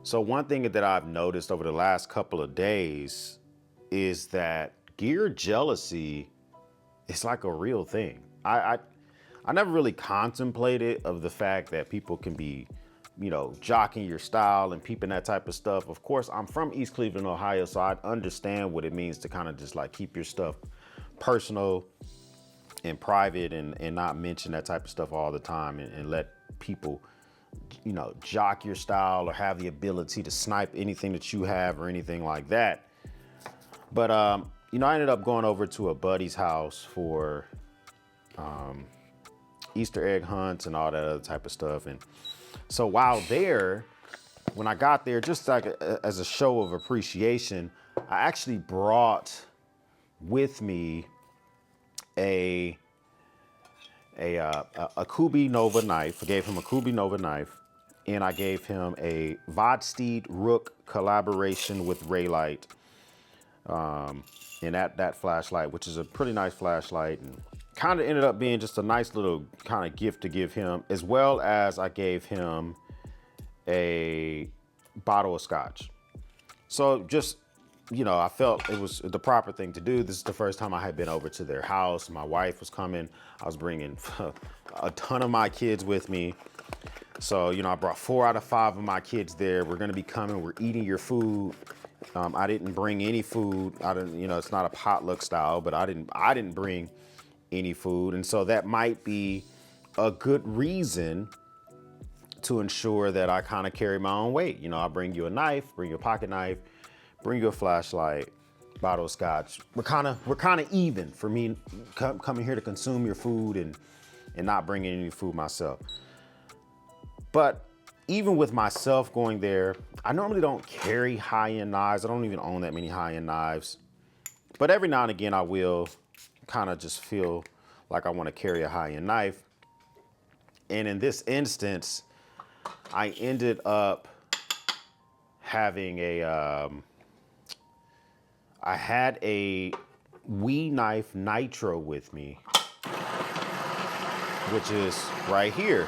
So one thing that I've noticed over the last couple of days is that gear jealousy is like a real thing. I never really contemplated of the fact that people can be, jocking your style and peeping that type of stuff. Of course, I'm from East Cleveland, Ohio, so I understand what it means to kind of just like keep your stuff personal and private and not mention that type of stuff all the time and let people, jock your style or have the ability to snipe anything that you have or anything like that. But, I ended up going over to a buddy's house for Easter egg hunts and all that other type of stuff. And so while there, when I got there, just like as a show of appreciation, I actually brought with me a Kubi Nova knife. I gave him a Kubi Nova knife, and I gave him a Vodsteed Rook collaboration with Raylight, and that flashlight, which is a pretty nice flashlight, and kind of ended up being just a nice little kind of gift to give him, as well as I gave him a bottle of scotch. So just, I felt it was the proper thing to do. This is the first time I had been over to their house. My wife was coming. I was bringing a ton of my kids with me. So, I brought 4 out of 5 of my kids there. We're gonna be coming, we're eating your food. I didn't bring any food. It's not a potluck style, but I didn't bring any food. And so that might be a good reason to ensure that I kind of carry my own weight. I bring you a knife, bring you a pocket knife, bring you a flashlight, bottle of scotch. We're kind of even for me coming here to consume your food and not bringing any food myself. But even with myself going there, I normally don't carry high-end knives. I don't even own that many high-end knives. But every now and again, I will kind of just feel like I want to carry a high-end knife. And in this instance, I ended up having I had a WE Knife Nitro with me, which is right here.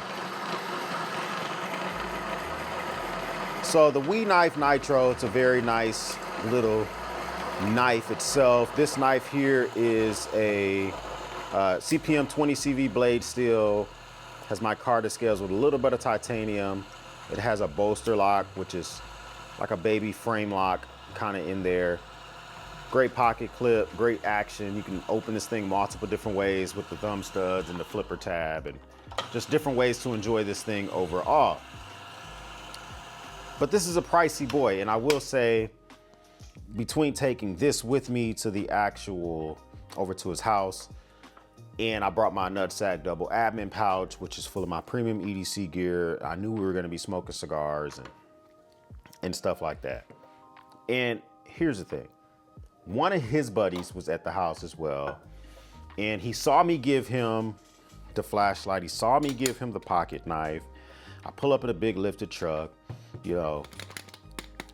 So the WE Knife Nitro, it's a very nice little knife itself. This knife here is a CPM 20 CV blade steel, has micarta scales with a little bit of titanium. It has a bolster lock, which is like a baby frame lock kind of in there. Great pocket clip, great action. You can open this thing multiple different ways with the thumb studs and the flipper tab, and just different ways to enjoy this thing overall. But this is a pricey boy, and I will say, between taking this with me to the over to his house, and I brought my nutsack double admin pouch, which is full of my premium EDC gear. I knew we were gonna be smoking cigars and stuff like that. And here's the thing. One of his buddies was at the house as well, and he saw me give him the flashlight. He saw me give him the pocket knife. I pull up in a big lifted truck,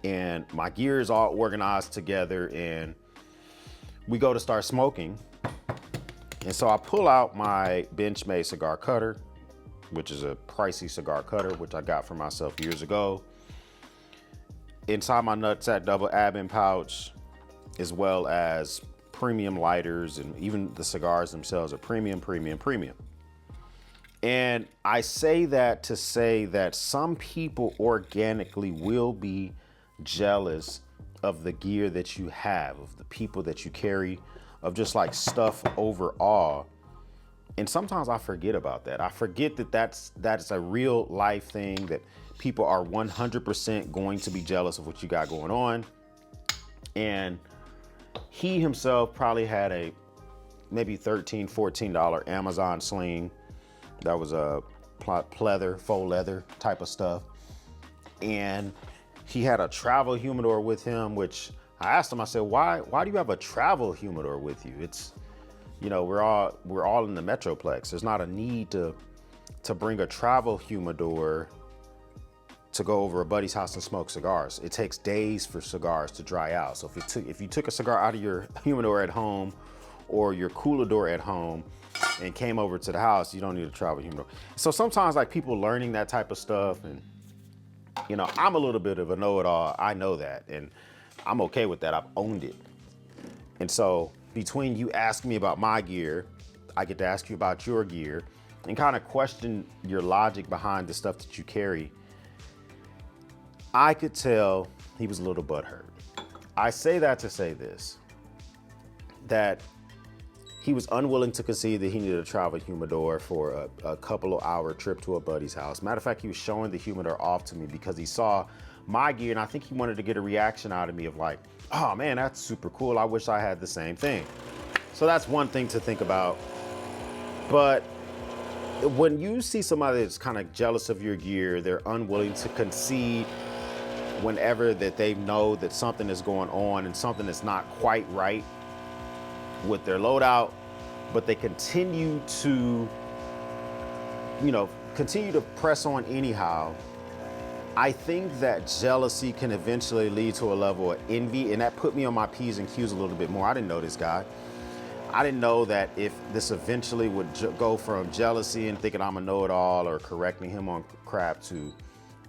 and my gear is all organized together, and we go to start smoking. And so I pull out my Benchmade cigar cutter, which is a pricey cigar cutter, which I got for myself years ago. Inside my nutsack double admin pouch, as well as premium lighters, and even the cigars themselves are premium. And I say that to say that some people organically will be jealous of the gear that you have, of the people that you carry, of just like stuff overall. And sometimes I forget about that. I forget that that's a real life thing, that people are 100% going to be jealous of what you got going on. And he himself probably had a maybe $13, $14 Amazon sling. That was a pleather, faux leather type of stuff. And he had a travel humidor with him, which I asked him, I said, why do you have a travel humidor with you? It's, we're all in the Metroplex. There's not a need to bring a travel humidor to go over a buddy's house and smoke cigars. It takes days for cigars to dry out. So if you took a cigar out of your humidor at home or your cooler door at home and came over to the house, you don't need a travel humidor. So sometimes like people learning that type of stuff and You know, I'm a little bit of a know-it-all. I know that, and I'm okay with that. I've owned it. And so between you asking me about my gear, I get to ask you about your gear and kind of question your logic behind the stuff that you carry. I could tell he was a little butthurt. I say that to say this, that he was unwilling to concede that he needed a travel humidor for a couple of hour trip to a buddy's house. Matter of fact, he was showing the humidor off to me because he saw my gear, and I think he wanted to get a reaction out of me of like, oh man, that's super cool. I wish I had the same thing. So that's one thing to think about. But when you see somebody that's kind of jealous of your gear, they're unwilling to concede whenever that they know that something is going on and something is not quite right with their loadout, but they continue to, continue to press on anyhow. I think that jealousy can eventually lead to a level of envy, and that put me on my P's and Q's a little bit more. I didn't know this guy. I didn't know that if this eventually would go from jealousy and thinking I'm a know-it-all or correcting him on crap to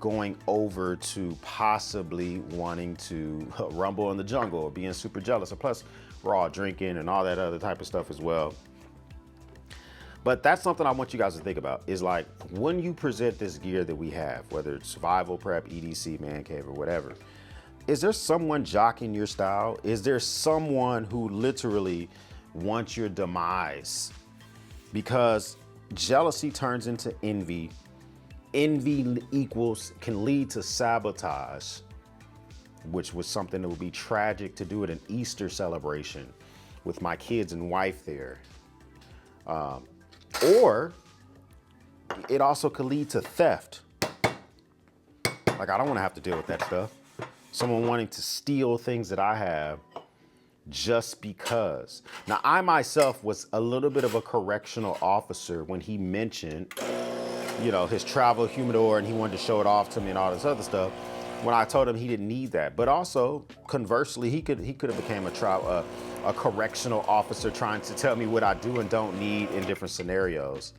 going over to possibly wanting to rumble in the jungle or being super jealous. And plus, we're all drinking and all that other type of stuff as well. But that's something I want you guys to think about is like when you present this gear that we have, whether it's survival prep, EDC, man cave, or whatever, is there someone jockeying your style? Is there someone who literally wants your demise? Because jealousy turns into envy. Envy can lead to sabotage, which was something that would be tragic to do at an Easter celebration with my kids and wife there. Or it also could lead to theft. Like, I don't want to have to deal with that stuff. Someone wanting to steal things that I have just because. Now, I myself was a little bit of a correctional officer when he mentioned, his travel humidor and he wanted to show it off to me and all this other stuff. When I told him he didn't need that, but also conversely, he could have became a correctional officer trying to tell me what I do and don't need in different scenarios.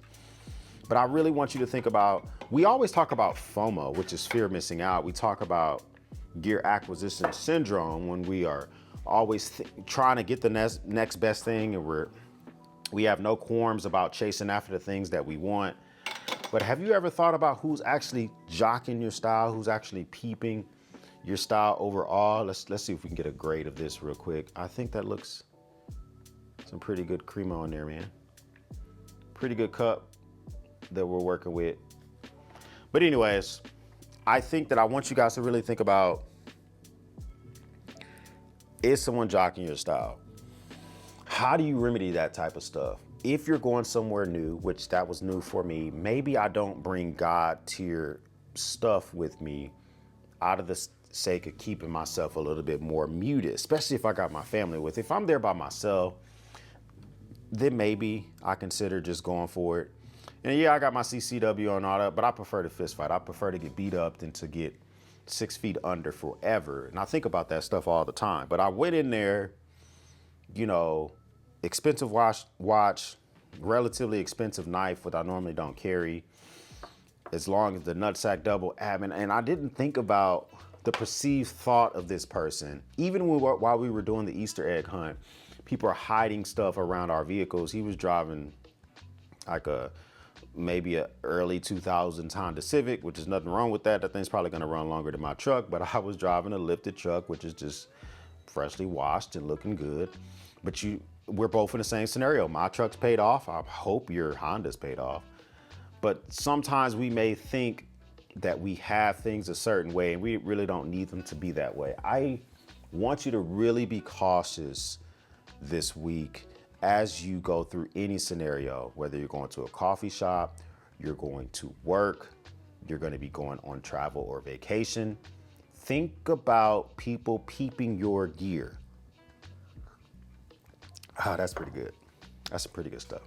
But I really want you to think about, we always talk about FOMO, which is fear of missing out. We talk about gear acquisition syndrome when we are always trying to get the next best thing, and we have no qualms about chasing after the things that we want. But have you ever thought about who's actually jockeying your style, who's actually peeping your style overall? Let's see if we can get a grade of this real quick. I think that looks some pretty good cream on there, man. Pretty good cup that we're working with. But anyways, I think that I want you guys to really think about, is someone jockeying your style? How do you remedy that type of stuff? If you're going somewhere new, which that was new for me, maybe I don't bring God tier stuff with me out of the sake of keeping myself a little bit more muted, especially if I got my family with. If I'm there by myself, then maybe I consider just going for it. And yeah, I got my CCW and all that, but I prefer to fist fight. I prefer to get beat up than to get 6 feet under forever. And I think about that stuff all the time. But I went in there, expensive watch, relatively expensive knife, which I normally don't carry, as long as the nutsack double admin. And I didn't think about the perceived thought of this person. Even while we were doing the Easter egg hunt, people are hiding stuff around our vehicles. He was driving like maybe a early 2000s Honda Civic, which is nothing wrong with that. That thing's probably gonna run longer than my truck, but I was driving a lifted truck, which is just freshly washed and looking good. But we're both in the same scenario. My truck's paid off. I hope your Honda's paid off. But sometimes we may think that we have things a certain way and we really don't need them to be that way. I want you to really be cautious this week as you go through any scenario, whether you're going to a coffee shop, you're going to work, you're going to be going on travel or vacation. Think about people peeping your gear. That's pretty good. That's some pretty good stuff.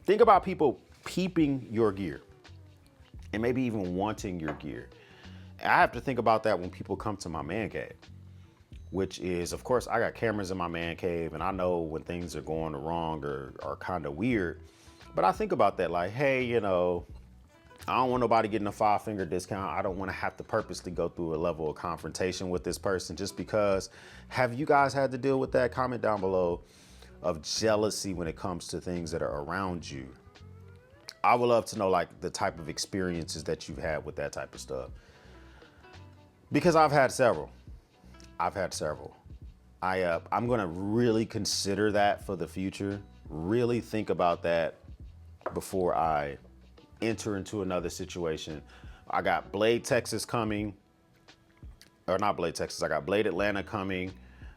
Think about people peeping your gear and maybe even wanting your gear. I have to think about that when people come to my man cave, which is, of course, I got cameras in my man cave and I know when things are going wrong or are kind of weird. But I think about that like, hey, I don't want nobody getting a 5-finger discount. I don't want to have to purposely go through a level of confrontation with this person just because. Have you guys had to deal with that? Comment down below of jealousy when it comes to things that are around you. I would love to know like the type of experiences that you've had with that type of stuff. Because I've had several. I'm gonna really consider that for the future. Really think about that before I enter into another situation. I got Blade Texas coming, or not Blade Texas, I got Blade Atlanta coming.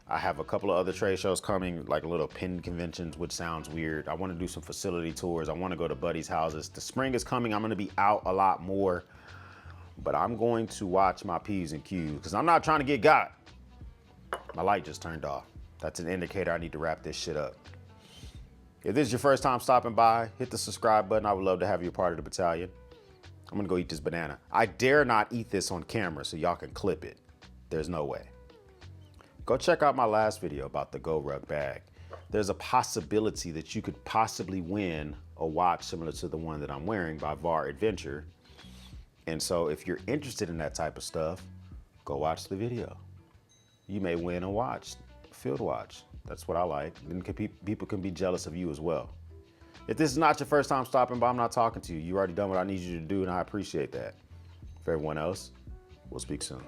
I have a couple of other trade shows coming, like little pin conventions, which sounds weird. I want to do some facility tours. I want to go to buddies' houses. The spring is coming. I'm going to be out a lot more, but I'm going to watch my P's and Q's because I'm not trying to get got. My light just turned off. That's an indicator I need to wrap this shit up. If this is your first time stopping by, hit the subscribe button. I would love to have you a part of the battalion. I'm gonna go eat this banana. I dare not eat this on camera so y'all can clip it. There's no way. Go check out my last video about the Go Rug bag. There's a possibility that you could possibly win a watch similar to the one that I'm wearing by VAR Adventure. And so if you're interested in that type of stuff, go watch the video. You may win a watch, a field watch. That's what I like. Then people can be jealous of you as well. If this is not your first time stopping by, I'm not talking to you. You already done what I need you to do, and I appreciate that. For everyone else, we'll speak soon.